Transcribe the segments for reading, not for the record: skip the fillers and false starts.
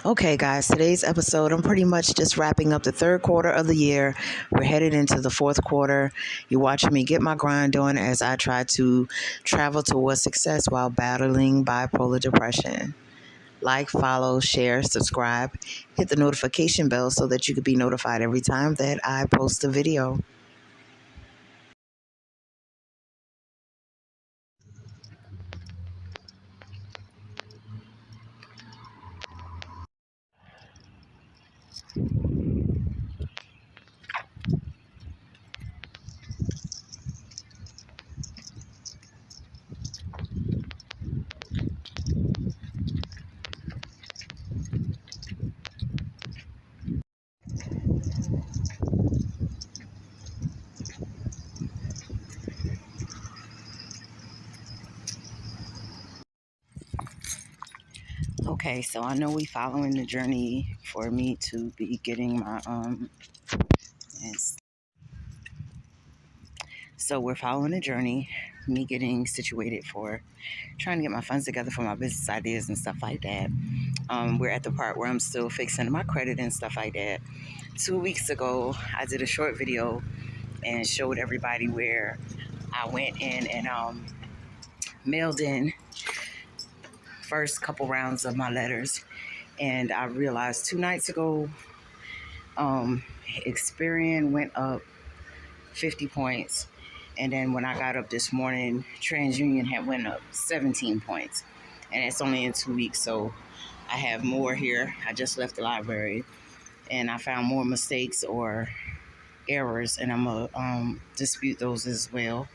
Okay, guys, today's episode, I'm pretty much just wrapping up the third quarter of the year. We're headed into the fourth quarter. You're watching me get my grind on as I try to travel towards success while battling bipolar depression. Like, follow, share, subscribe, hit the notification bell so that you can be notified every time that I post a video. Okay, so I know we following the journey for me to be getting my yes. So we're following the journey, me getting situated for trying to get my funds together for my business ideas and stuff like that. We're at the part where I'm still fixing my credit and stuff like that. 2 weeks ago, I did a short video and showed everybody where I went in and mailed in first couple rounds of my letters. And I realized 2 nights ago, Experian went up 50 points. And then when I got up this morning, TransUnion had went up 17 points. And it's only in 2 weeks, so I have more here. I just left the library and I found more mistakes or errors, and I'm going to dispute those as well.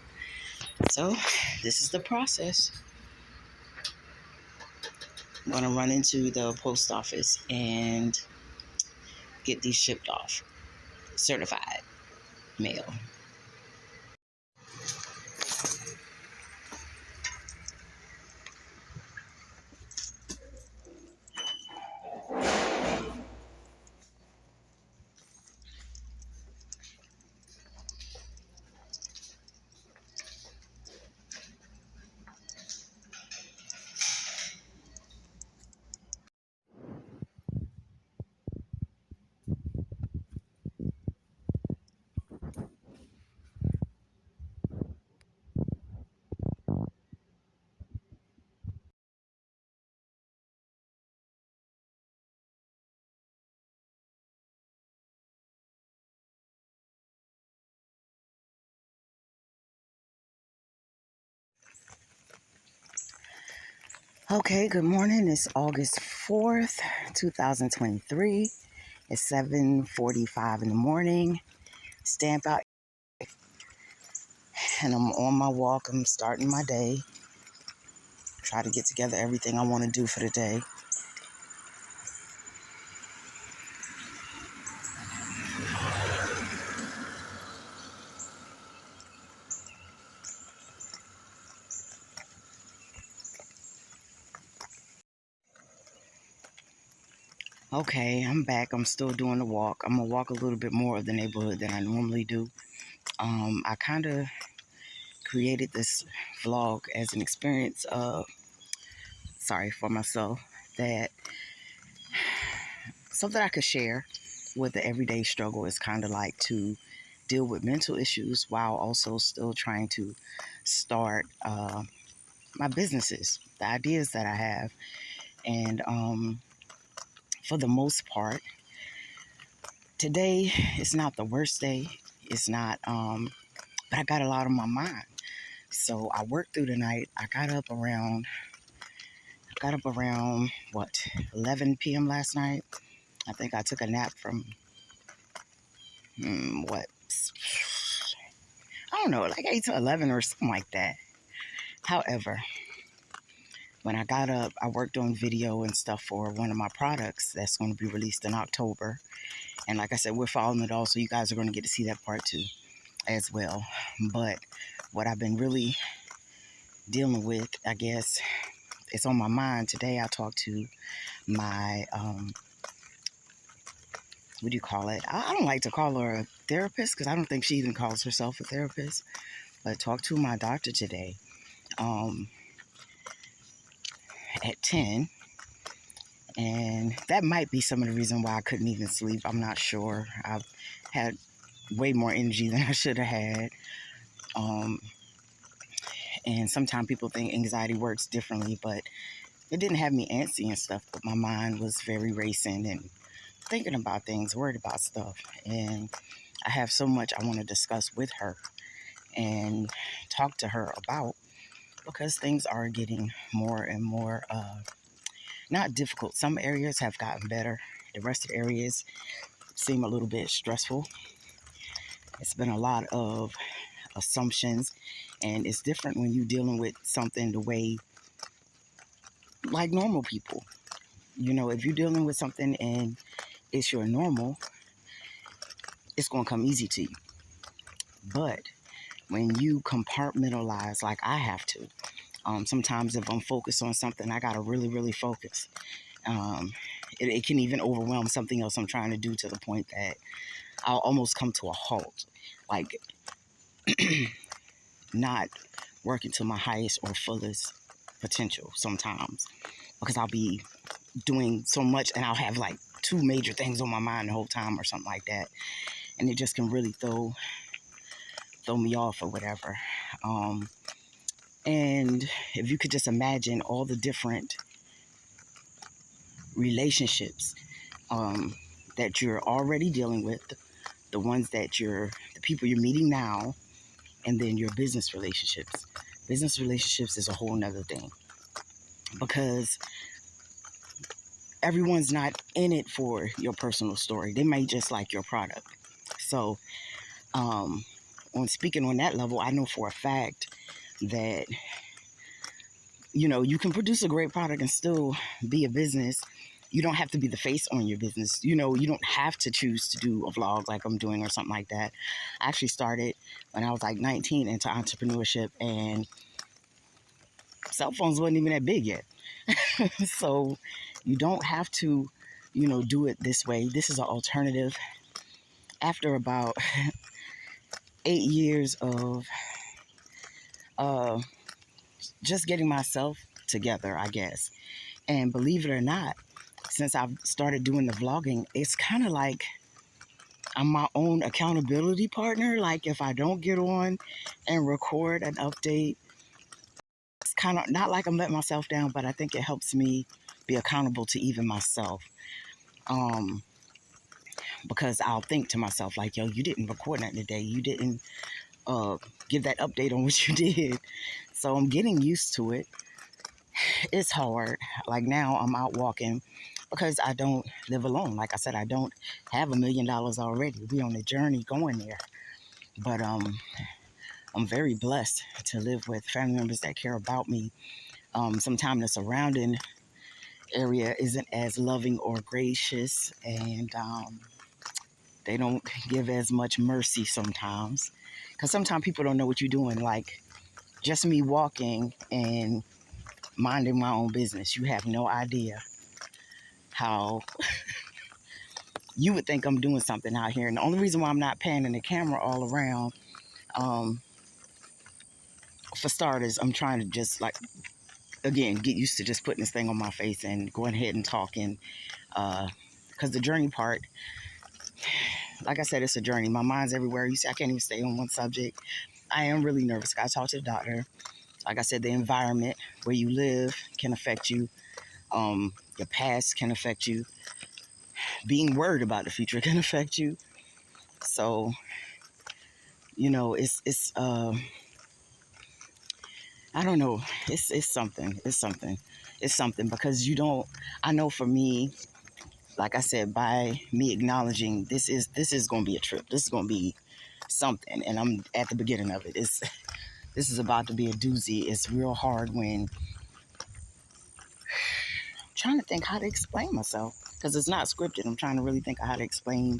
So this is the process. I'm going to run into the post office and get these shipped off. Certified mail. Okay, good morning. It's August 4th, 2023. It's 7:45 in the morning. Stamp out, and I'm on my walk. I'm starting my day. Try to get together everything I want to do for the day. Okay, I'm back. I'm still doing the walk. I'm gonna walk a little bit more of the neighborhood than I normally do. I kind of created this vlog as an experience for myself, that so that I could share what the everyday struggle is kind of like to deal with mental issues while also still trying to start my businesses, the ideas that I have. And for the most part, today is not the worst day. It's not, but I got a lot on my mind. So I worked through the night. I got up around what, 11 p.m. last night. I think I took a nap from what, I don't know, like 8 to 11 or something like that. However, when I got up, I worked on video and stuff for one of my products that's going to be released in October. And like I said, we're following it all, so you guys are going to get to see that part too as well. But what I've been really dealing with, I guess, it's on my mind. Today I talked to my, what do you call it? I don't like to call her a therapist because I don't think she even calls herself a therapist. But talked to my doctor today at 10. And that might be some of the reason why I couldn't even sleep. I'm not sure. I've had way more energy than I should have had. Um, and sometimes people think anxiety works differently, but it didn't have me antsy and stuff, but my mind was very racing and thinking about things, worried about stuff. And I have so much I want to discuss with her and talk to her about, because things are getting more and more not difficult. Some areas have gotten better. The rest of the areas seem a little bit stressful. It's been a lot of assumptions, and it's different when you're dealing with something the way like normal people. You know, if you're dealing with something and it's your normal, it's going to come easy to you. But when you compartmentalize like I have to, sometimes if I'm focused on something, I got to really, really focus. Um, it can even overwhelm something else I'm trying to do, to the point that I'll almost come to a halt, like not working to my highest or fullest potential sometimes, because I'll be doing so much and I'll have like two major things on my mind the whole time or something like that. And it just can really throw me off or whatever. And if you could just imagine all the different relationships that you're already dealing with, the ones that the people you're meeting now, and then your business relationships. Business relationships is a whole nother thing, because everyone's not in it for your personal story. They may just like your product. So, on speaking on that level, I know for a fact that, you know, you can produce a great product and still be a business. You don't have to be the face on your business. You know, you don't have to choose to do a vlog like I'm doing or something like that. I actually started when I was like 19 into entrepreneurship, and cell phones wasn't even that big yet. So you don't have to, you know, do it this way. This is an alternative. After about 8 years of uh, just getting myself together, I guess. And believe it or not, since I've started doing the vlogging, it's kind of like I'm my own accountability partner. Like if I don't get on and record an update, it's kind of not like I'm letting myself down, but I think it helps me be accountable to even myself. Um, because I'll think to myself like, yo, you didn't record that today. You didn't uh, give that update on what you did. So I'm getting used to it. It's hard. Like now I'm out walking because I don't live alone. Like I said, I don't have $1 million already. We on a journey going there. But I'm very blessed to live with family members that care about me. Sometimes the surrounding area isn't as loving or gracious, and they don't give as much mercy sometimes. Because sometimes people don't know what you're doing. Like just me walking and minding my own business, you have no idea how you would think I'm doing something out here. And the only reason why I'm not panning the camera all around, um, for starters, I'm trying to just like, again, get used to just putting this thing on my face and going ahead and talking. Because the journey part, like I said, it's a journey. My mind's everywhere. You see, I can't even stay on one subject. I am really nervous. I talked to the doctor. Like I said, the environment where you live can affect you. Your past can affect you. Being worried about the future can affect you. So, you know, I don't know. It's something. It's something because you don't. I know for me, like I said, by me acknowledging this is going to be a trip. This is going to be something, and I'm at the beginning of it. This is about to be a doozy. It's real hard when I'm trying to think how to explain myself, because it's not scripted. I'm trying to really think of how to explain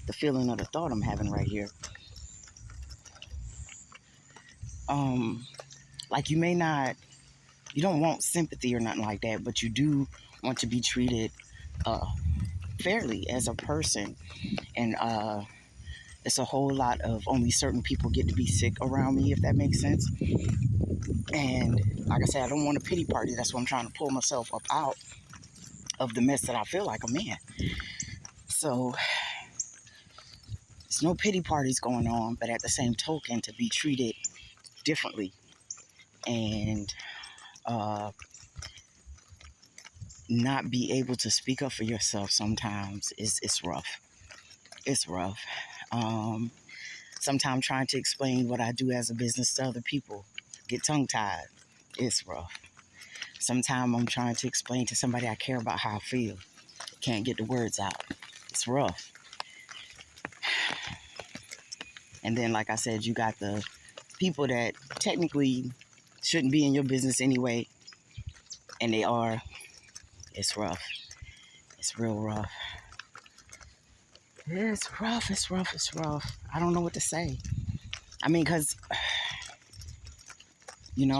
the feeling or the thought I'm having right here. Like you don't want sympathy or nothing like that, but you do want to be treated uh, fairly as a person. And it's a whole lot of only certain people get to be sick around me, if that makes sense. And like I said, I don't want a pity party. That's why I'm trying to pull myself up out. of the mess that I feel like I'm in. So there's no pity parties going on, but at the same token, to be treated differently and not be able to speak up for yourself sometimes is it's rough. It's rough. Um, Sometimes trying to explain what I do as a business to other people get tongue tied. It's rough. Sometimes I'm trying to explain to somebody I care about how I feel. Can't get the words out. It's rough. And then, like I said, you got the people that technically shouldn't be in your business anyway, and they are. It's rough. It's real rough. It's rough. It's rough. It's rough. I don't know what to say. I mean, because, I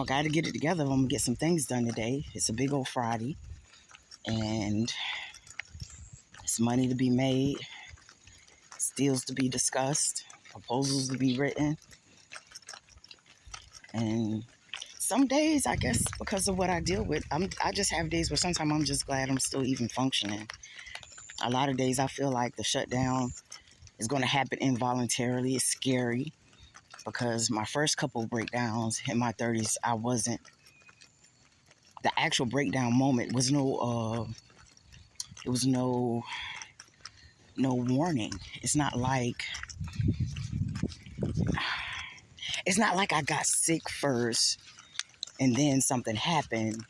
got to get it together. I'm going to get some things done today. It's a big old Friday, and it's money to be made, deals to be discussed, proposals to be written. And some days, I guess, because of what I deal with, I just have days where sometimes I'm just glad I'm still even functioning. A lot of days I feel like the shutdown is going to happen involuntarily. It's scary because my first couple of breakdowns in my 30s, the actual breakdown moment was it was no warning. It's not like I got sick first and then something happened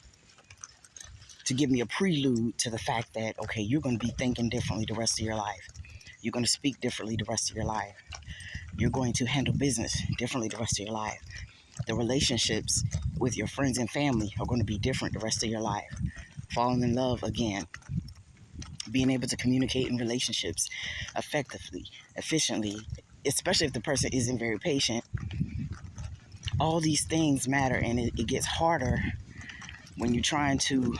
to give me a prelude to the fact that, okay, you're going to be thinking differently the rest of your life. You're going to speak differently the rest of your life. You're going to handle business differently the rest of your life. The relationships with your friends and family are going to be different the rest of your life. Falling in love again. Being able to communicate in relationships effectively, efficiently, especially if the person isn't very patient. All these things matter, and it gets harder when you're trying to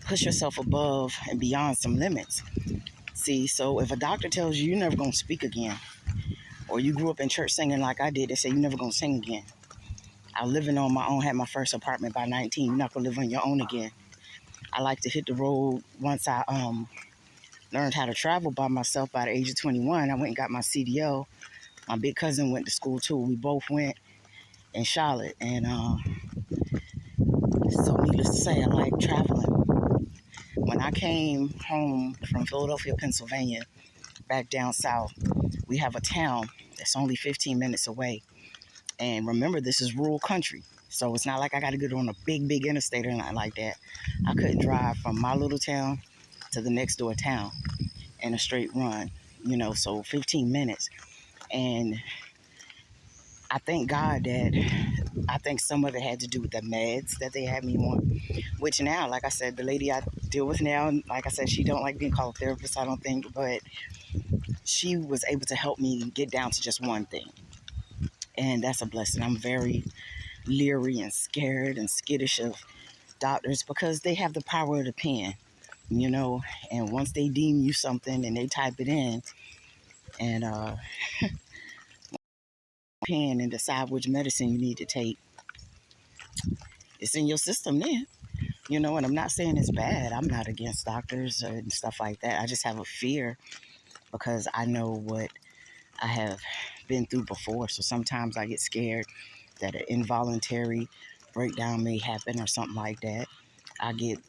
push yourself above and beyond some limits. See, so if a doctor tells you you're never going to speak again, or you grew up in church singing like I did, they say you're never going to sing again. I was living on my own, had my first apartment by 19. You're not going to live on your own again. I like to hit the road. Once I learned how to travel by myself by the age of 21, I went and got my CDL. My big cousin went to school too. We both went in Charlotte. And so needless to say, I like traveling. When I came home from Philadelphia, Pennsylvania, back down south, we have a town that's only 15 minutes away. And remember, this is rural country. So it's not like I got to get on a big interstate or nothing like that. I couldn't drive from my little town to the next door town in a straight run, so 15 minutes. And I thank God I think some of it had to do with the meds that they had me on, which now, like I said, the lady I deal with now, like I said, she don't like being called a therapist, I don't think, but she was able to help me get down to just one thing. And that's a blessing. I'm very leery and scared and skittish of doctors because they have the power of the pen, and once they deem you something and they type it in and pen and decide which medicine you need to take, it's in your system then. And I'm not saying it's bad. I'm not against doctors and stuff like that. I just have a fear because I know what I have been through before. So sometimes I get scared that an involuntary breakdown may happen or something like that. I get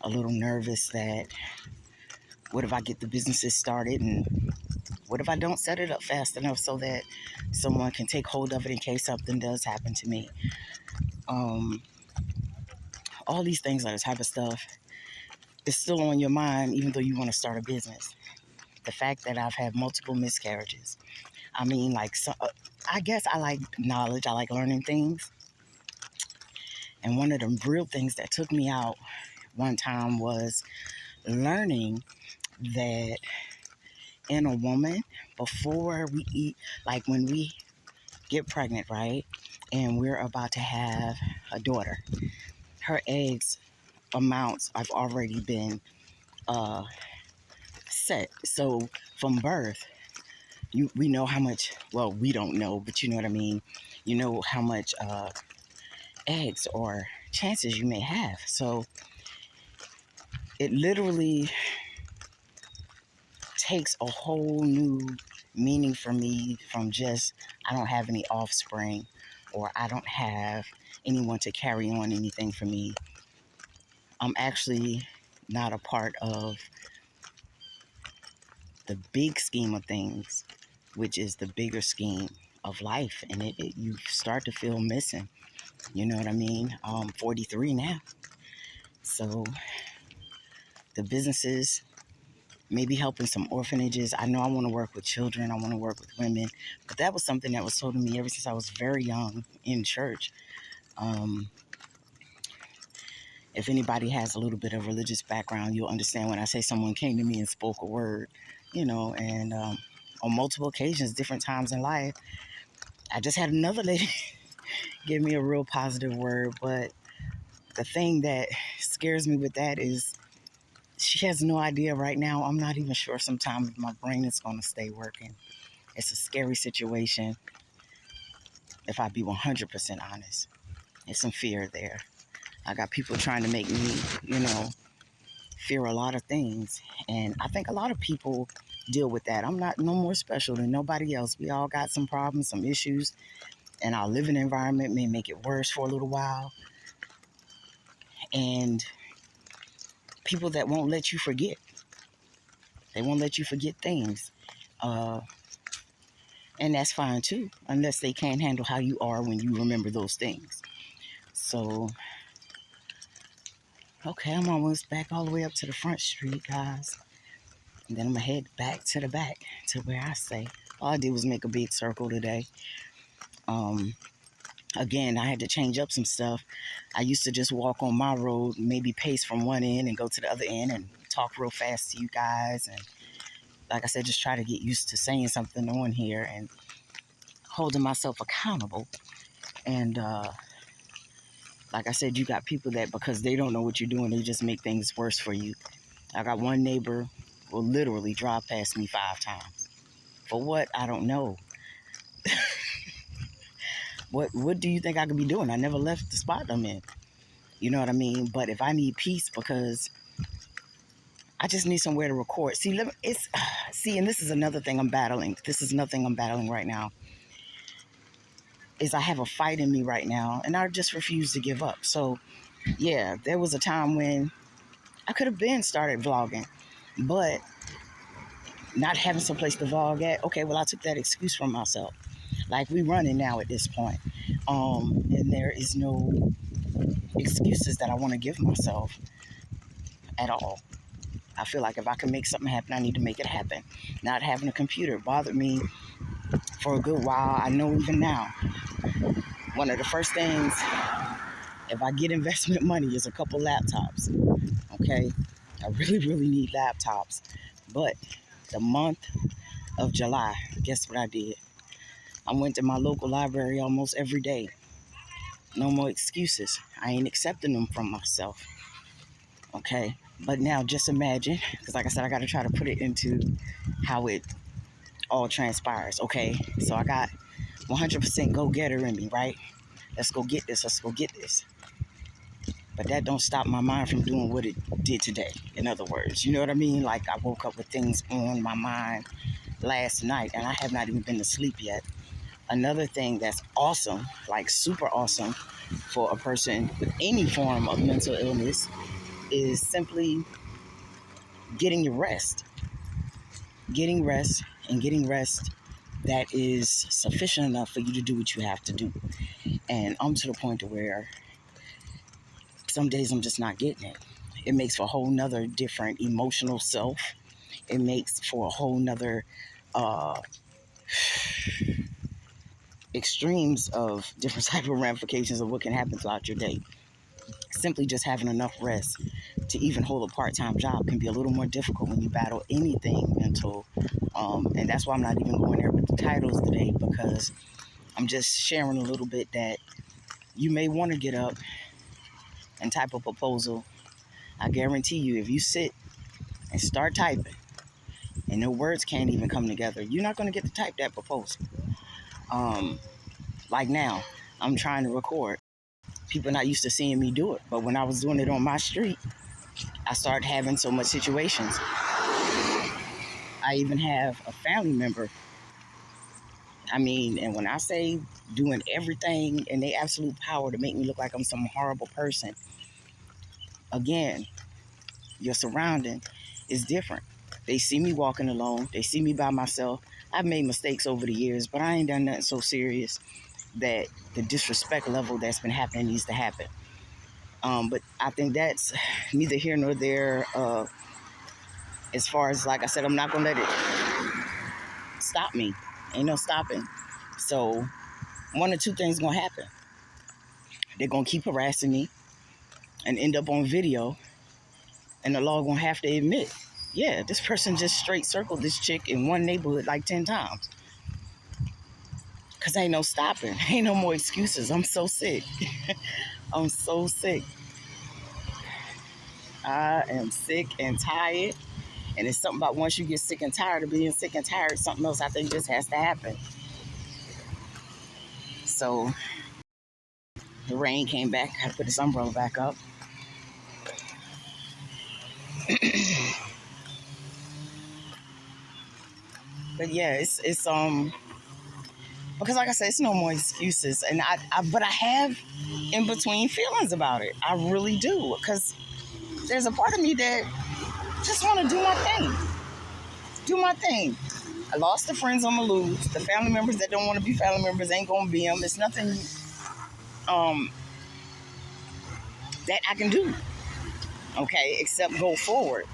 a little nervous that what if I get the businesses started and what if I don't set it up fast enough so that someone can take hold of it in case something does happen to me. All these things, that type of stuff, is still on your mind even though you want to start a business. The fact that I've had multiple miscarriages. I mean, I guess I like knowledge. I like learning things. And one of the real things that took me out one time was learning that in a woman, before we eat, like when we get pregnant, right? And we're about to have a daughter, her eggs amounts have already been set. So from birth, we know how much, well, we don't know, but you know what I mean? You know how much eggs or chances you may have. So it literally takes a whole new meaning for me from just I don't have any offspring or I don't have anyone to carry on anything for me. I'm actually not a part of the big scheme of things, which is the bigger scheme of life. And you start to feel missing. You know what I mean? 43 now. So the businesses, maybe helping some orphanages. I know I want to work with children. I want to work with women. But that was something that was told to me ever since I was very young in church. Um, if anybody has a little bit of religious background, you'll understand when I say someone came to me and spoke a word, and on multiple occasions, different times in life. I just had another lady give me a real positive word, but the thing that scares me with that is she has no idea right now. I'm not even sure sometimes if my brain is going to stay working. It's a scary situation, if I be 100% honest. There's some fear there. I got people trying to make me, fear a lot of things. And I think a lot of people deal with that. I'm not no more special than nobody else. We all got some problems, some issues, and our living environment may make it worse for a little while. And people that won't let you forget, they won't let you forget things. Uh, and that's fine too, unless they can't handle how you are when you remember those things. So, okay, I'm almost back all the way up to the front street, guys. And then I'm gonna head back to the back to where I stay. All I did was make a big circle today. Um, Again, I had to change up some stuff. I used to just walk on my road, maybe pace from one end and go to the other end and talk real fast to you guys. And like I said, just try to get used to saying something on here and holding myself accountable. And like I said, you got people that because they don't know what you're doing, they just make things worse for you. I got one neighbor will literally drive past me 5 times. For what? I don't know. What do you think I could be doing? I never left the spot I'm in. You know what I mean? But if I need peace because I just need somewhere to record. And this is another thing I'm battling. This is nothing I'm battling right now. Is I have a fight in me right now, and I just refuse to give up. So yeah, there was a time when I could have been started vlogging, but not having some place to vlog at. Okay, well I took that excuse from myself. Like we running now at this point, and there is no excuses that I want to give myself at all. I feel like if I can make something happen, I need to make it happen. Not having a computer bothered me for a good while. I know even now, one of the first things, if I get investment money, is a couple laptops. Okay, I really, really need laptops. But the month of July, guess what I did? I went to my local library almost every day. No more excuses. I ain't accepting them from myself. Okay, but now just imagine, because like I said, I got to try to put it into how it all transpires. Okay, so I got 100% go-getter in me, right? Let's go get this. Let's go get this. But that don't stop my mind from doing what it did today. In other words, you know what I mean? Like I woke up with things on my mind last night, and I have not even been to sleep yet. Another thing that's awesome, like super awesome, for a person with any form of mental illness is simply getting your rest. Getting rest and getting rest that is sufficient enough for you to do what you have to do. And I'm to the point to where some days I'm just not getting it. It makes for a whole nother different emotional self. It makes for a whole nother uh, extremes of different type of ramifications of what can happen throughout your day. Simply just having enough rest to even hold a part-time job can be a little more difficult when you battle anything mental. And that's why I'm not even going there with the titles today, because I'm just sharing a little bit that you may want to get up and type a proposal. I guarantee you, if you sit and start typing and the words can't even come together, you're not going to get to type that proposal. Like now, I'm trying to record. People not used to seeing me do it, but when I was doing it on my street, I started having so much situations. I even have a family member. I mean, and when I say doing everything in their absolute power to make me look like I'm some horrible person, again, your surrounding is different. They see me walking alone. They see me by myself. I've made mistakes over the years, but I ain't done nothing so serious that the disrespect level that's been happening needs to happen. But I think that's neither here nor there. As far as, like I said, I'm not gonna let it stop me. Ain't no stopping. So one or two things gonna happen. They're gonna keep harassing me and end up on video, and the law gonna have to admit, yeah, this person just straight circled this chick in one neighborhood like 10 times. Cause ain't no stopping. Ain't no more excuses. I'm so sick. I'm so sick. I am sick and tired. And it's something about once you get sick and tired of being sick and tired, something else I think just has to happen. So the rain came back. I had to put this umbrella back up. But yeah, it's because like I said, it's no more excuses. And but I have in between feelings about it. I really do. Because there's a part of me that just want to do my thing. Do my thing. I lost the friends I'm gonna lose. The family members that don't want to be family members ain't gonna be them. It's nothing um, that I can do, okay, except go forward.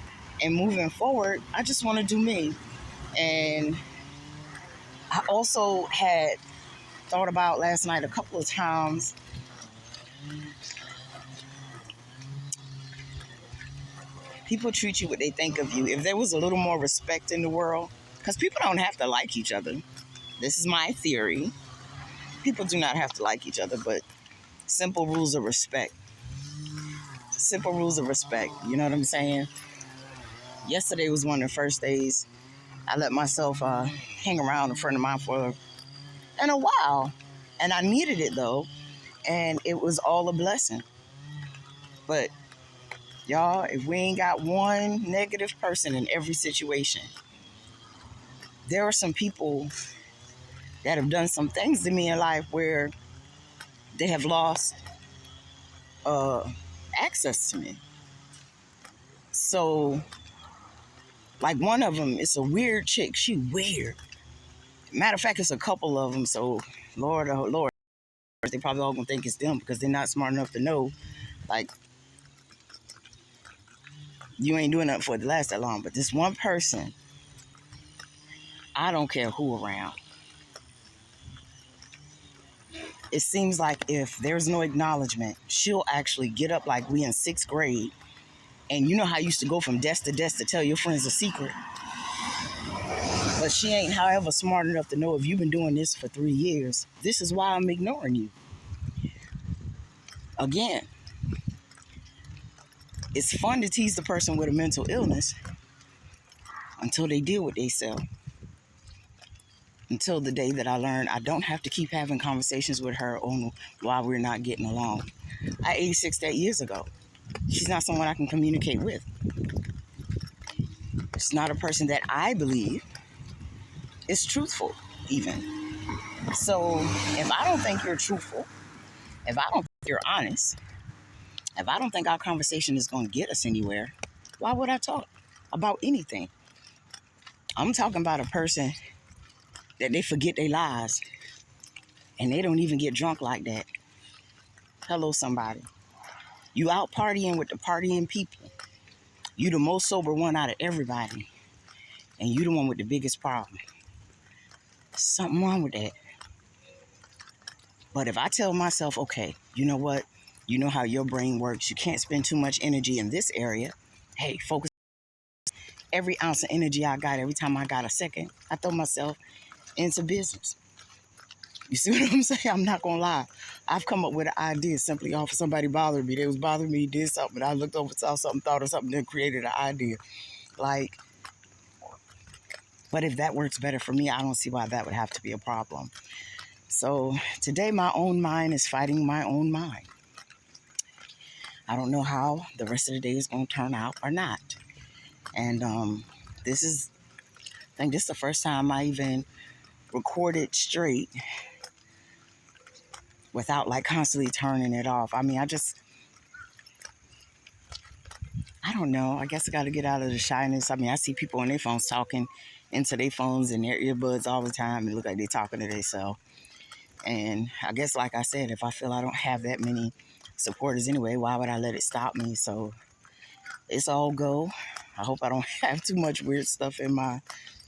And moving forward, I just want to do me. And I also had thought about last night a couple of times. People treat you what they think of you. If there was a little more respect in the world, because people don't have to like each other. This is my theory. People do not have to like each other, but simple rules of respect. Simple rules of respect. You know what I'm saying? Yesterday was one of the first days I let myself hang around a friend of mine for in a while. And I needed it though. And it was all a blessing. But y'all, if we ain't got one negative person in every situation, there are some people that have done some things to me in life where they have lost uh, access to me. So, like one of them, it's a weird chick. She weird. Matter of fact, it's a couple of them. So, Lord, oh Lord, they probably all gonna think it's them because they're not smart enough to know. Like, you ain't doing nothing for it to last that long. But this one person, I don't care who around. It seems like if there's no acknowledgement, she'll actually get up like we in sixth grade. And you know how I used to go from desk to desk to tell your friends a secret. But she ain't, however, smart enough to know if you've been doing this for 3 years, this is why I'm ignoring you. Again, it's fun to tease the person with a mental illness until they deal with themselves. Until the day that I learned I don't have to keep having conversations with her on why we're not getting along. I 86 that years ago. She's not someone I can communicate with. It's not a person that I believe is truthful, even. So if I don't think you're truthful, if I don't think you're honest, if I don't think our conversation is going to get us anywhere, why would I talk about anything? I'm talking about a person that they forget their lies and they don't even get drunk like that. Hello, somebody. You out partying with the partying people. You the most sober one out of everybody. And you the one with the biggest problem. Something wrong with that. But if I tell myself, okay, you know what? You know how your brain works. You can't spend too much energy in this area. Hey, focus every ounce of energy I got, every time I got a second, I throw myself into business. You see what I'm saying? I'm not going to lie. I've come up with an idea simply off of somebody bothering me. They was bothering me, did something, and I looked over, saw something, thought of something, then created an idea. Like, but if that works better for me, I don't see why that would have to be a problem. So today, my own mind is fighting my own mind. I don't know how the rest of the day is going to turn out or not. And this is, I think this is the first time I even recorded straight without like constantly turning it off. I mean, I don't know. I guess I got to get out of the shyness. I mean, I see people on their phones talking into their phones and their earbuds all the time and look like they're talking to themselves. And I guess, like I said, if I feel I don't have that many supporters anyway, why would I let it stop me? So it's all go. I hope I don't have too much weird stuff in my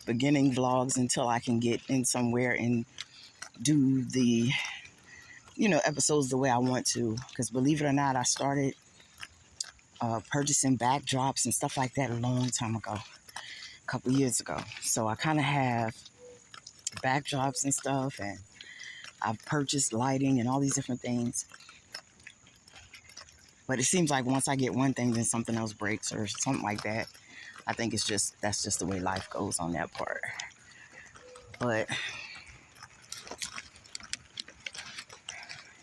beginning vlogs until I can get in somewhere and do the, episodes the way I want to. Because believe it or not, I started purchasing backdrops and stuff like that a long time ago, a couple years ago. So I kind of have backdrops and stuff, and I've purchased lighting and all these different things. But it seems like once I get one thing, then something else breaks or something like that. I think that's just the way life goes on that part. But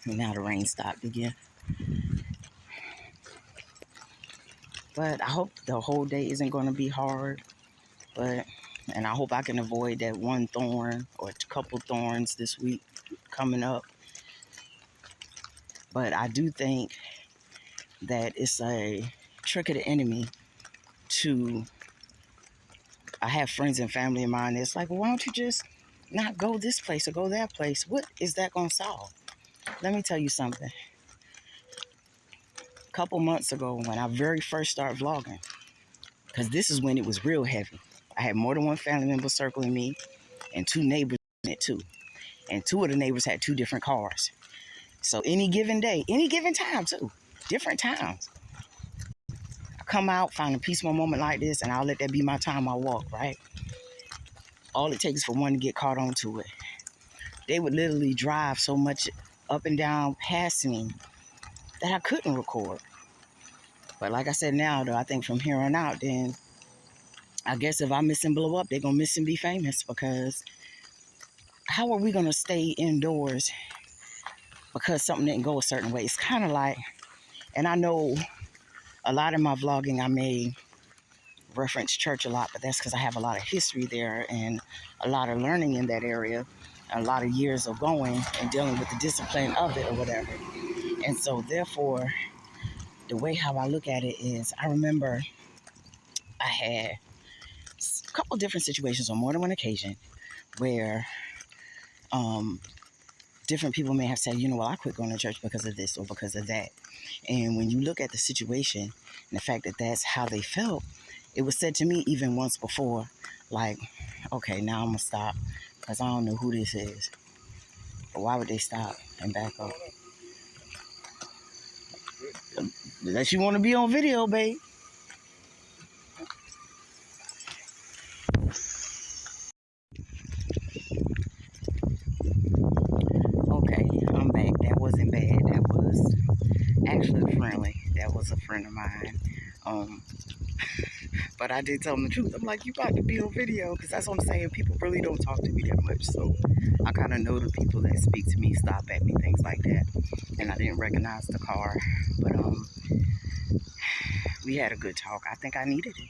now the rain stopped again. But I hope the whole day isn't going to be hard. And I hope I can avoid that one thorn or a couple thorns this week coming up. But I do think that it's a trick of the enemy to. I have friends and family of mine that's like, well, why don't you just not go this place or go that place? What is that going to solve? Let me tell you something. A couple months ago, when I very first started vlogging, because this is when it was real heavy, I had more than one family member circling me and two neighbors in it too. And two of the neighbors had two different cars. So any given day, any given time too, different times, I come out, find a peaceful moment like this, and I'll let that be my time I walk, right? All it takes for one to get caught onto it. They would literally drive so much up and down past me that I couldn't record. But like I said now, though, I think from here on out, then I guess if I miss and blow up, they're going to miss and be famous, because how are we going to stay indoors because something didn't go a certain way? It's kind of like, and I know a lot of my vlogging, I may reference church a lot, but that's because I have a lot of history there and a lot of learning in that area, a lot of years of going and dealing with the discipline of it or whatever. And so therefore, the way how I look at it is, I remember I had a couple different situations on more than one occasion where different people may have said, well, I quit going to church because of this or because of that. And when you look at the situation and the fact that that's how they felt, it was said to me even once before, like, okay, now I'm going to stop because I don't know who this is. But why would they stop and back up? Unless you want to be on video, babe. Okay, I'm back. That wasn't bad. That was actually friendly. That was a friend of mine. But I did tell them the truth. I'm like, you about to be on video, because that's what I'm saying. People really don't talk to me that much. So I kind of know the people that speak to me, stop at me, things like that. And I didn't recognize the car. But we had a good talk. I think I needed it,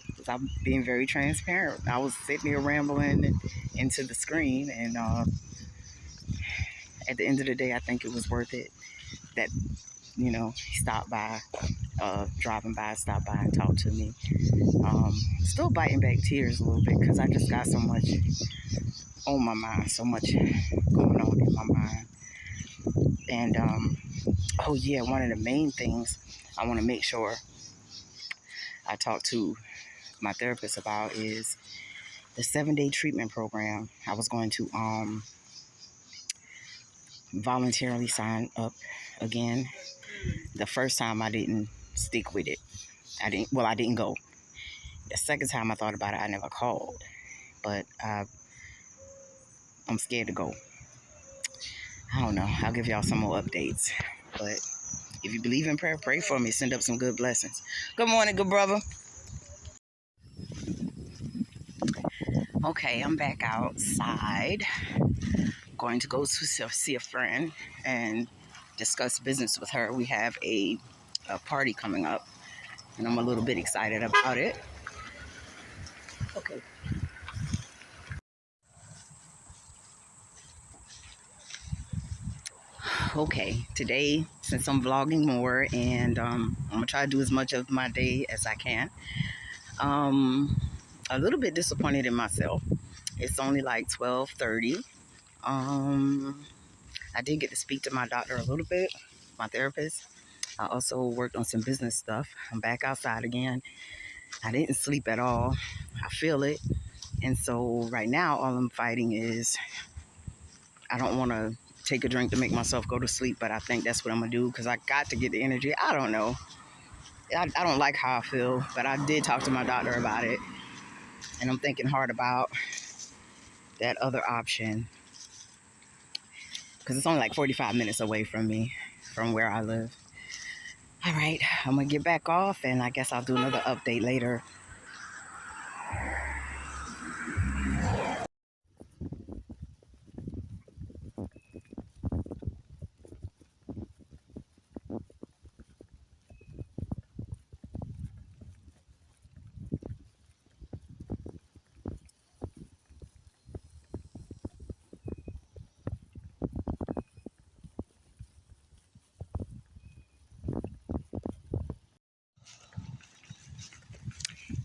because I'm being very transparent. I was sitting there rambling into the screen. And at the end of the day, I think it was worth it that, he stopped by, driving by, stopped by and talked to me. Still biting back tears a little bit, because I just got so much on my mind, so much going on in my mind. And oh yeah, one of the main things I want to make sure I talk to my therapist about is the 7-day treatment program. I was going to voluntarily sign up again. The first time I didn't stick with it. I didn't go. The second time I thought about it, I never called. But I'm scared to go. I don't know. I'll give y'all some more updates. But if you believe in prayer, pray for me. Send up some good blessings. Good morning, good brother. Okay, I'm back outside. Going to go to see a friend and discuss business with her. We have a a party coming up, and I'm a little bit excited about it. Okay. Okay, today, since I'm vlogging more, and I'm gonna try to do as much of my day as I can. Um, a little bit disappointed in myself. It's only like 12:30. Um, I did get to speak to my doctor a little bit, my therapist. I also worked on some business stuff. I'm back outside again. I didn't sleep at all. I feel it. And so right now, all I'm fighting is I don't want to take a drink to make myself go to sleep, but I think that's what I'm going to do because I got to get the energy. I don't know. I don't like how I feel, but I did talk to my doctor about it. And I'm thinking hard about that other option because it's only like 45 minutes away from me, from where I live. All right, I'm going to get back off, and I guess I'll do another update later.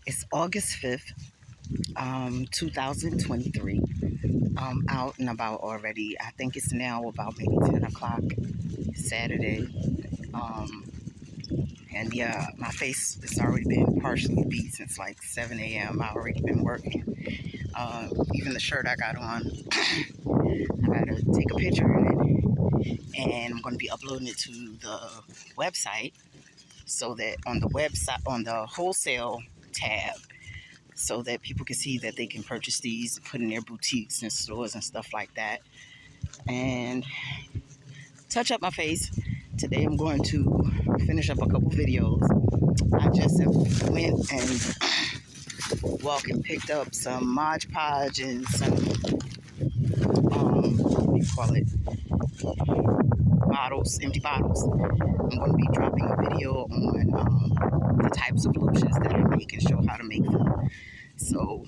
It's August 5th, 2023. Out and about already. I think it's now about maybe 10 o'clock Saturday. Um, and yeah, my face has already been partially beat since like 7 a.m. I already been working. Even the shirt I got on, I gotta take a picture of it, and I'm gonna be uploading it to the website so that on the website, on the wholesale tab, so that people can see that they can purchase these and put in their boutiques and stores and stuff like that. And touch up my face. Today I'm going to finish up a couple videos. I just went and walked and picked up some Mod Podge and some, what do you call it, bottles, empty bottles. I'm going to be dropping a video on the types of lotions that I make and show how to make them. So,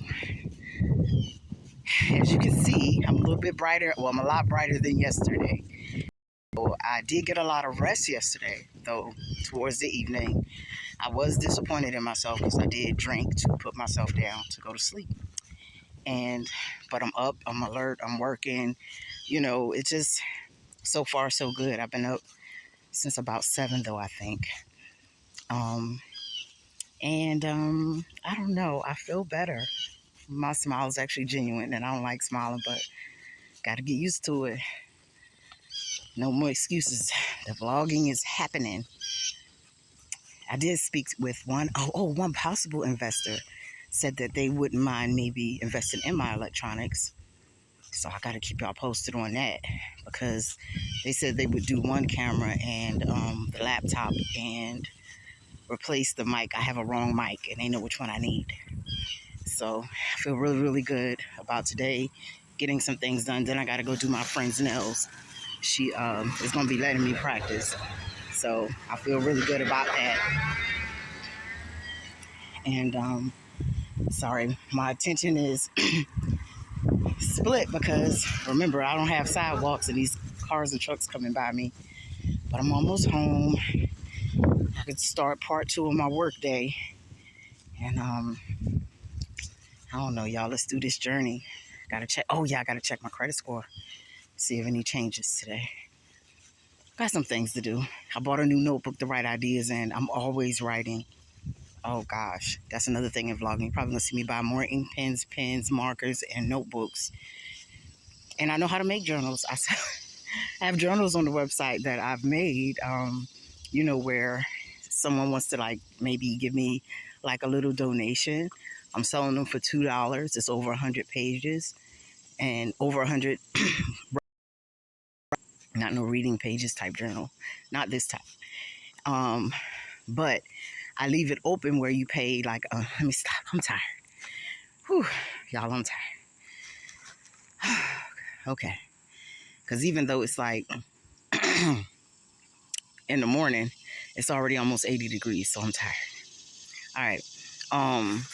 as you can see, I'm a little bit brighter. Well, I'm a lot brighter than yesterday. So I did get a lot of rest yesterday, though, towards the evening. I was disappointed in myself because I did drink to put myself down to go to sleep. But I'm up, I'm alert, I'm working. It's just so far so good. I've been up since about 7 though, I think. Um, and I don't know, I feel better. My smile is actually genuine, and I don't like smiling, but gotta get used to it. No more excuses. The vlogging is happening. I did speak with one possible investor said that they wouldn't mind maybe investing in my electronics. So I got to keep y'all posted on that because they said they would do one camera and the laptop and replace the mic. I have a wrong mic and they know which one I need. So I feel really, really good about today getting some things done. Then I got to go do my friend's nails. She is going to be letting me practice. So I feel really good about that. And sorry, my attention is split because remember, I don't have sidewalks and these cars and trucks coming by me. But I'm almost home. I could start part 2 of my work day. And I don't know, y'all. Let's do this journey. Gotta check. Oh yeah, I gotta check my credit score. See if any changes today. Got some things to do. I bought a new notebook to write ideas in. I'm always writing. Oh gosh, that's another thing in vlogging. You're probably gonna see me buy more ink pens, markers, and notebooks. And I know how to make journals. I have journals on the website that I've made. Where someone wants to like maybe give me like a little donation. I'm selling them for $2. It's over 100 pages and over 100, not no reading pages type journal, not this type. But I leave it open where you pay like, let me stop. I'm tired. Whew, y'all, I'm tired. Okay. Because even though it's like in the morning, It's already almost 80 degrees, so I'm tired. All right. Um,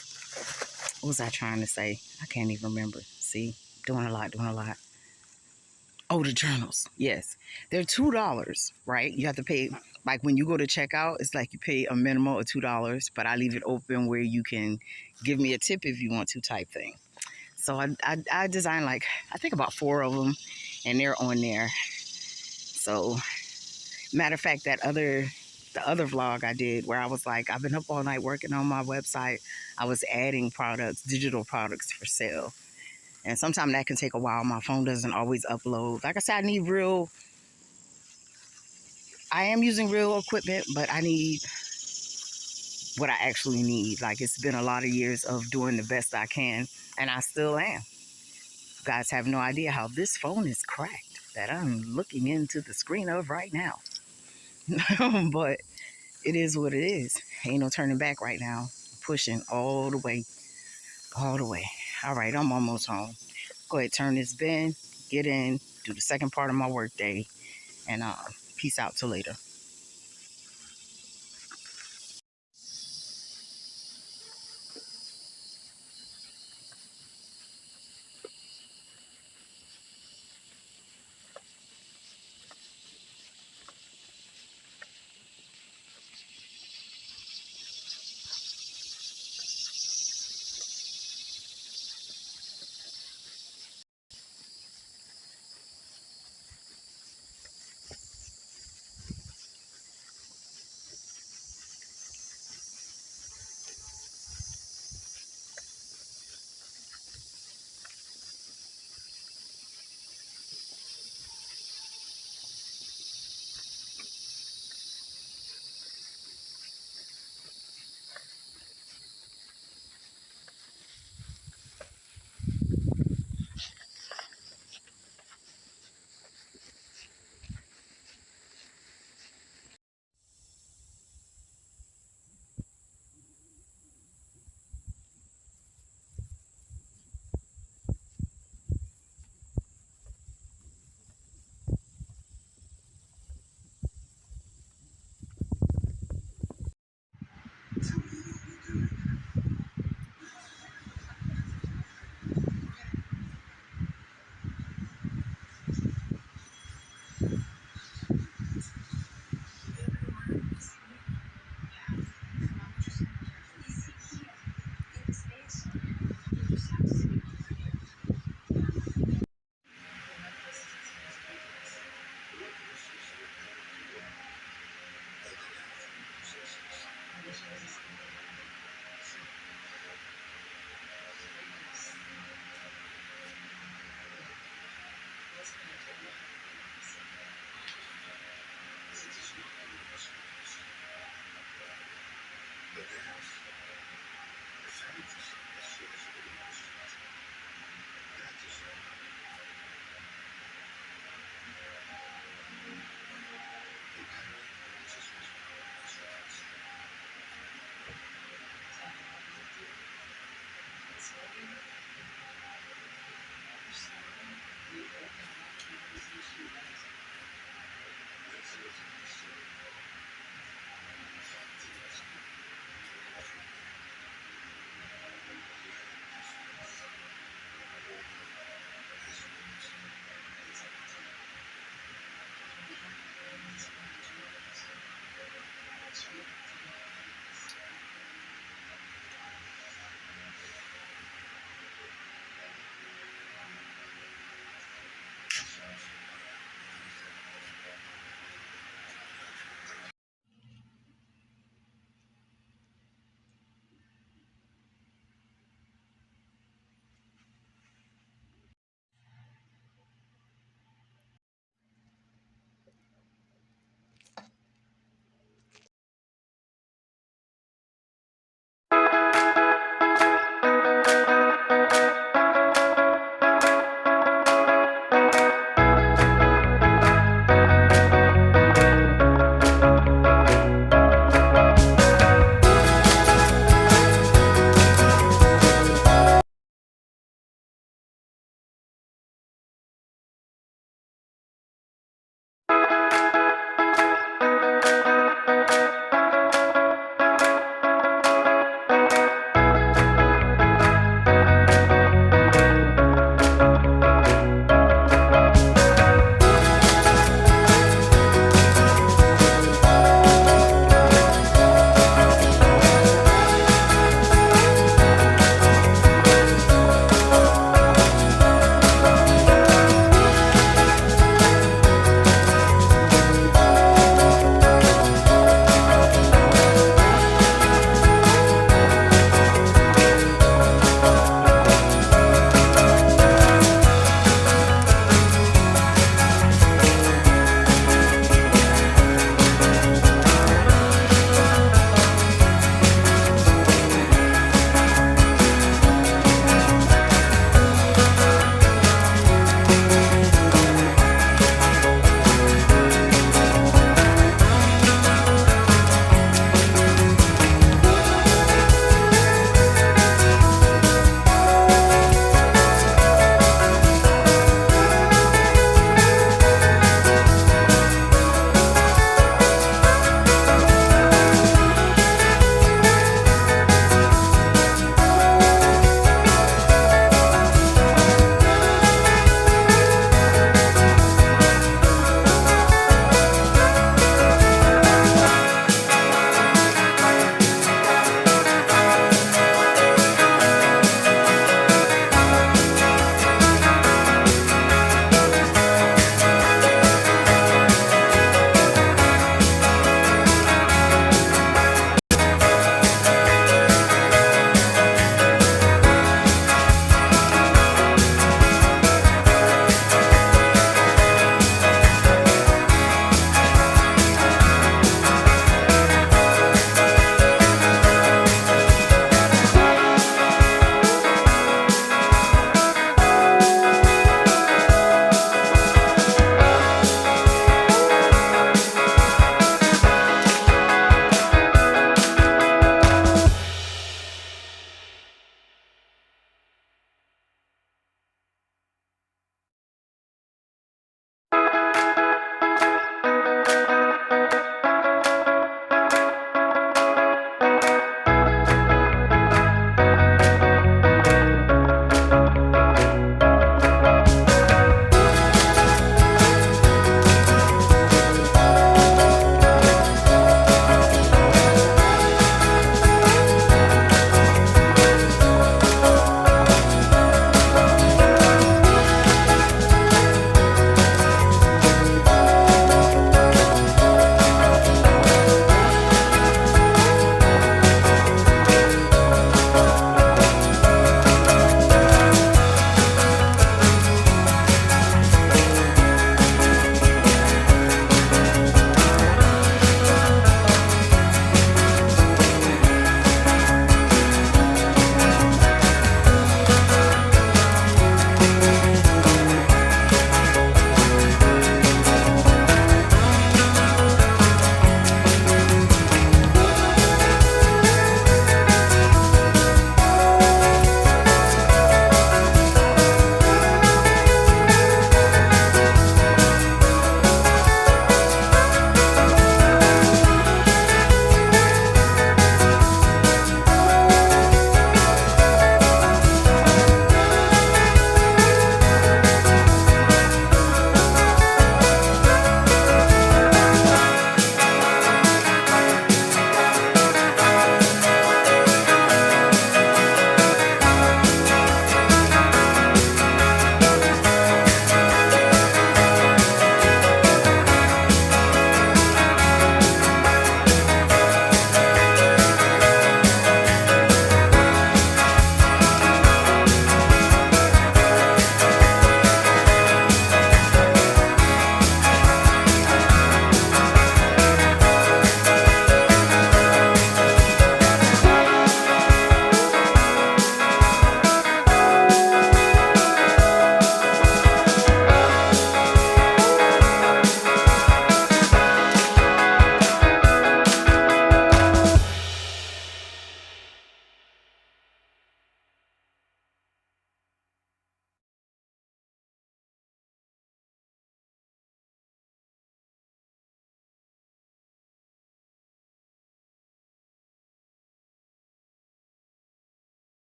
what was I trying to say? I can't even remember. See, doing a lot, doing a lot. Oh, the journals. Yes. They're $2, right? You have to pay, like when you go to checkout, it's like you pay a minimum of $2, but I leave it open where you can give me a tip if you want to type thing. So I designed like, I think about four of them, and they're on there. So, matter of fact, the other vlog I did where I was like, I've been up all night working on my website. I was adding products, digital products for sale. And sometimes that can take a while. My phone doesn't always upload. Like I said, I am using real equipment, but I need what I actually need. Like it's been a lot of years of doing the best I can, and I still am. You guys have no idea how this phone is cracked that I'm looking into the screen of right now. But it is what it is. Ain't no turning back right now. Pushing all the way, all the way. All right, I'm almost home. Go ahead, turn this bin, get in, do the second part of my workday, and peace out till later.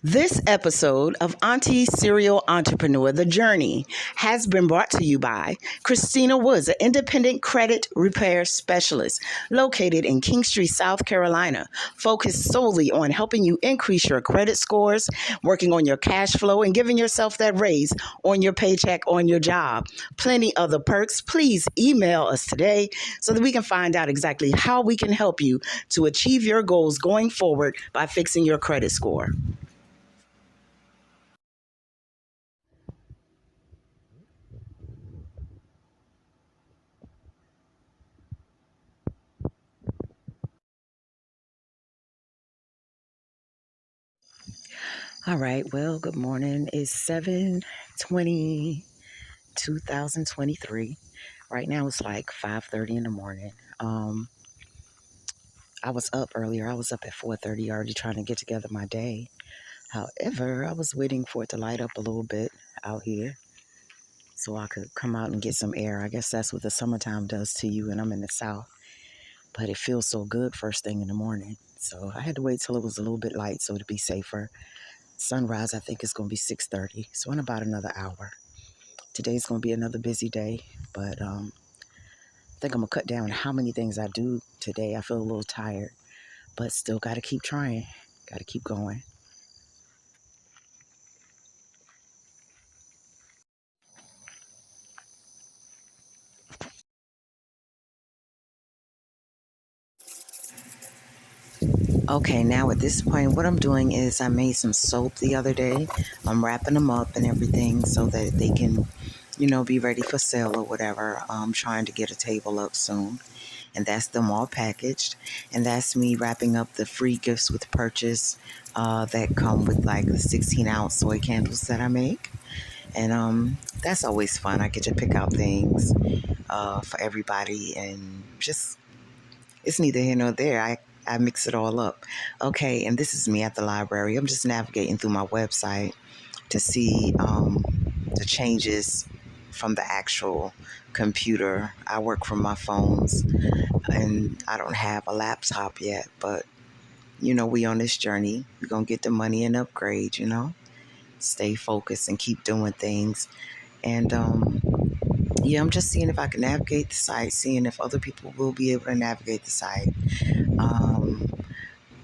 This episode of Auntie Serial Entrepreneur The Journey has been brought to you by Christina Woods, an independent credit repair specialist located in King Street, South Carolina, focused solely on helping you increase your credit scores, working on your cash flow, and giving yourself that raise on your paycheck on your job. Plenty other perks. Please email us today so that we can find out exactly how we can help you to achieve your goals going forward by fixing your credit score. All right. Well, good morning. It's 7/20, 2023. Right now it's like 5:30 in the morning. I was up earlier. I was up at 4:30 already trying to get together my day. However, I was waiting for it to light up a little bit out here so I could come out and get some air. I guess that's what the summertime does to you, and I'm in the south. But it feels so good first thing in the morning. So I had to wait till it was a little bit light so to be safer. Sunrise, I think, is going to be 6:30, so in about another hour. Today's going to be another busy day, but I think I'm going to cut down how many things I do today. I feel a little tired, but still got to keep trying. Got to keep going. Okay, now at this point, what I'm doing is I made some soap the other day. I'm wrapping them up and everything so that they can, be ready for sale or whatever. I'm trying to get a table up soon. And that's them all packaged. And that's me wrapping up the free gifts with purchase that come with like the 16-ounce soy candles that I make. And that's always fun. I get to pick out things for everybody, and just it's neither here nor there. I mix it all up. Okay, and this is me at the library. I'm just navigating through my website to see the changes from the actual computer. I work from my phones, and I don't have a laptop yet, but we on this journey. We're gonna get the money and upgrade, stay focused and keep doing things. And yeah, I'm just seeing if I can navigate the site, seeing if other people will be able to navigate the site. um,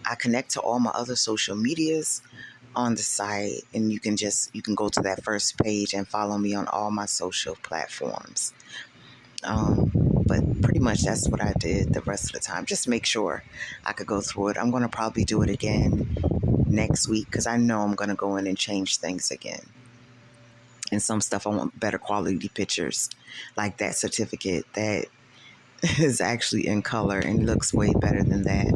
I connect to all my other social medias on the site, and you can go to that first page and follow me on all my social platforms. Um, but pretty much that's what I did the rest of the time. Just make sure I could go through it. I'm going to probably do it again next week because I know I'm going to go in and change things again. And some stuff I want better quality pictures, like that certificate that is actually in color and looks way better than that.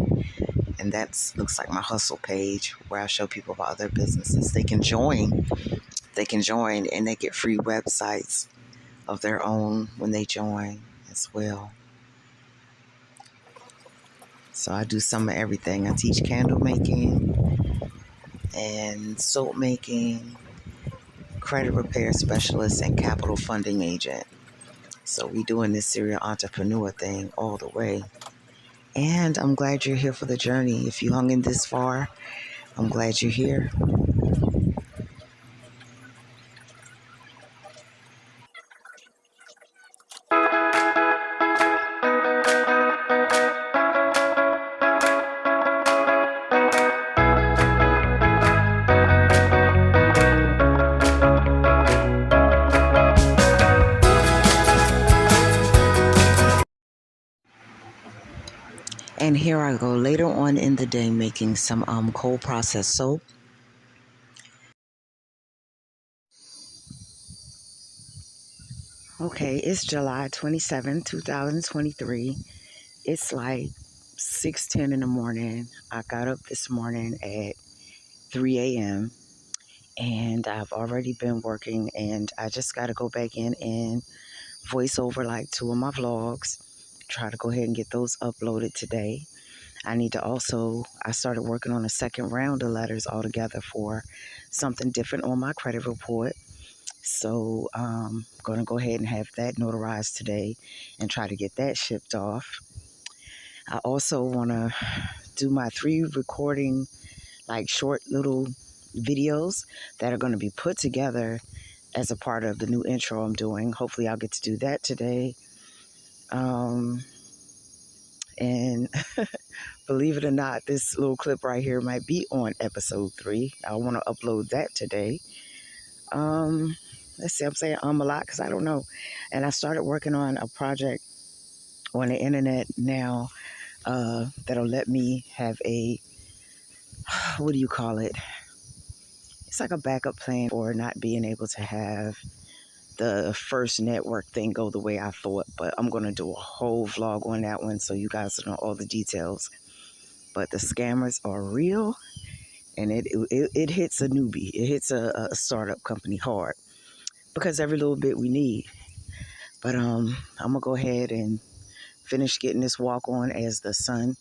And that looks like my hustle page where I show people about other businesses. They can join. They can join and they get free websites of their own when they join as well. So I do some of everything. I teach candle making and soap making, credit repair specialist, and capital funding agent. So we doing this serial entrepreneur thing all the way. And I'm glad you're here for the journey. If you hung in this far, I'm glad you're here. And here I go later on in the day making some cold processed soap. Okay, it's July 27, 2023. It's like 6:10 in the morning. I got up this morning at 3 a.m. and I've already been working, and I just got to go back in and voice over like two of my vlogs. Try to go ahead and get those uploaded today. I started working on a second round of letters altogether for something different on my credit report. So I'm going to go ahead and have that notarized today and try to get that shipped off. I also want to do my 3 recording, like short little videos that are going to be put together as a part of the new intro I'm doing. Hopefully, I'll get to do that today. And believe it or not, this little clip right here might be on episode 3. I want to upload that today. Let's see, I'm saying a lot because I don't know. And I started working on a project on the internet now that'll let me have a, what do you call it? It's like a backup plan for not being able to have the first network thing go the way I thought. But I'm going to do a whole vlog on that one so you guys know all the details. But the scammers are real, and it hits a newbie. It hits a startup company hard because every little bit we need. But I'm going to go ahead and finish getting this walk on as the sun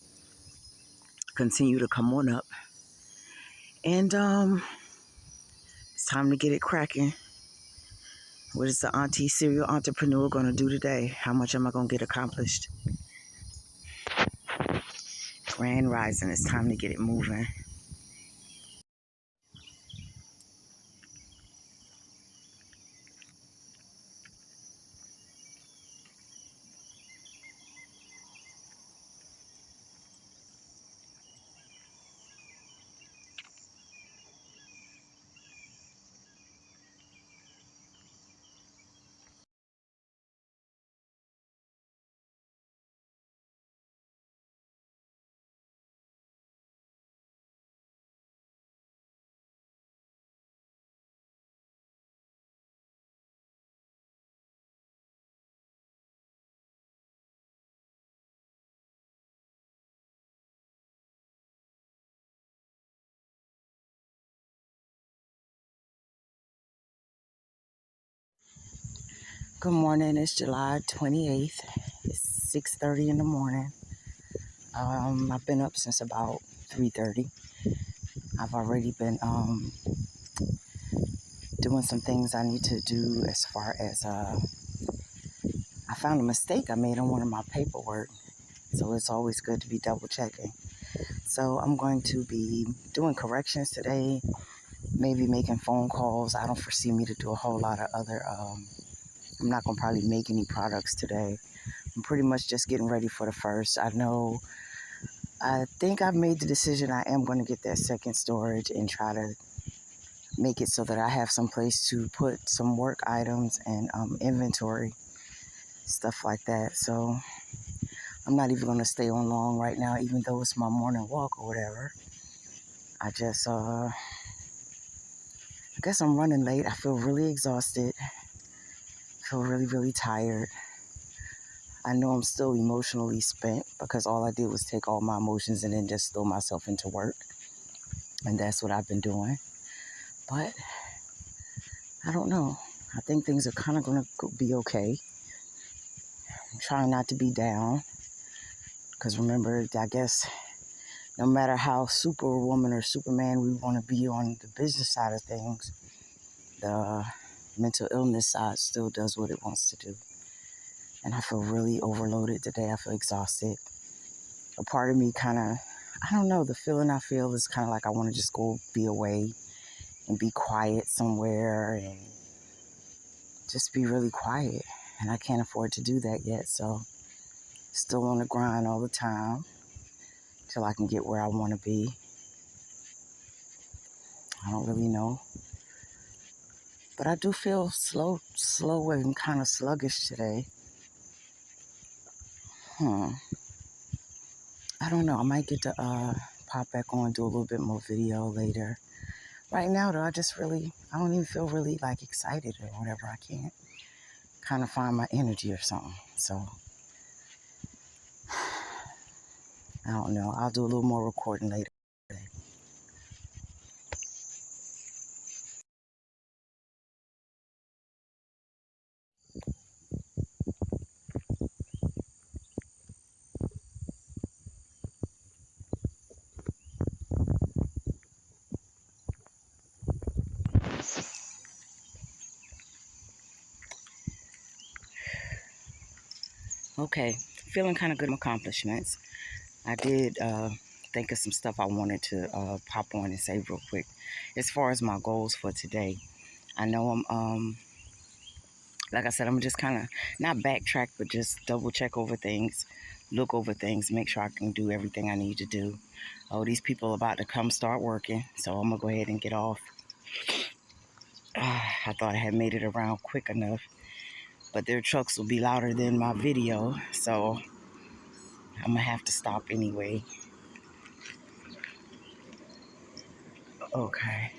continue to come on up. And it's time to get it cracking. What is the auntie serial entrepreneur going to do today? How much am I going to get accomplished? Grand rising. It's time to get it moving. Good morning. It's July 28th. It's 6:30 in the morning. I've been up since about 3:30. I've already been doing some things I need to do as far as I found a mistake I made on one of my paperwork. So it's always good to be double checking. So I'm going to be doing corrections today, maybe making phone calls. I don't foresee me to do a whole lot of other, I'm not going to probably make any products today. I'm pretty much just getting ready for the first. I think I've made the decision I am going to get that second storage and try to make it so that I have some place to put some work items and inventory, stuff like that. So I'm not even going to stay on long right now, even though it's my morning walk or whatever. I just, I guess I'm running late. I feel really exhausted. I feel really, really tired. I know I'm still emotionally spent because all I did was take all my emotions and then just throw myself into work. And that's what I've been doing. But I don't know. I think things are kind of going to be okay. I'm trying not to be down. Because remember, I guess no matter how superwoman or superman we want to be on the business side of things, the mental illness side still does what it wants to do. And I feel really overloaded today. I feel exhausted. A part of me kind of, I don't know, the feeling I feel is kind of like I want to just go be away and be quiet somewhere and just be really quiet. And I can't afford to do that yet. So still on the grind all the time till I can get where I want to be. I don't really know. But I do feel slow and kind of sluggish today. I don't know. I might get to pop back on and do a little bit more video later. Right now, though, I don't even feel really like excited or whatever. I can't kind of find my energy or something. So, I don't know. I'll do a little more recording later. Okay. Feeling kind of good accomplishments. I did think of some stuff I wanted to pop on and say real quick. As far as my goals for today, I know like I said, I'm just kind of not backtrack, but just double check over things, look over things, make sure I can do everything I need to do. Oh, these people about to come start working, so I'm gonna go ahead and get off. I thought I had made it around quick enough, but their trucks will be louder than my video, so I'm gonna have to stop anyway. Okay.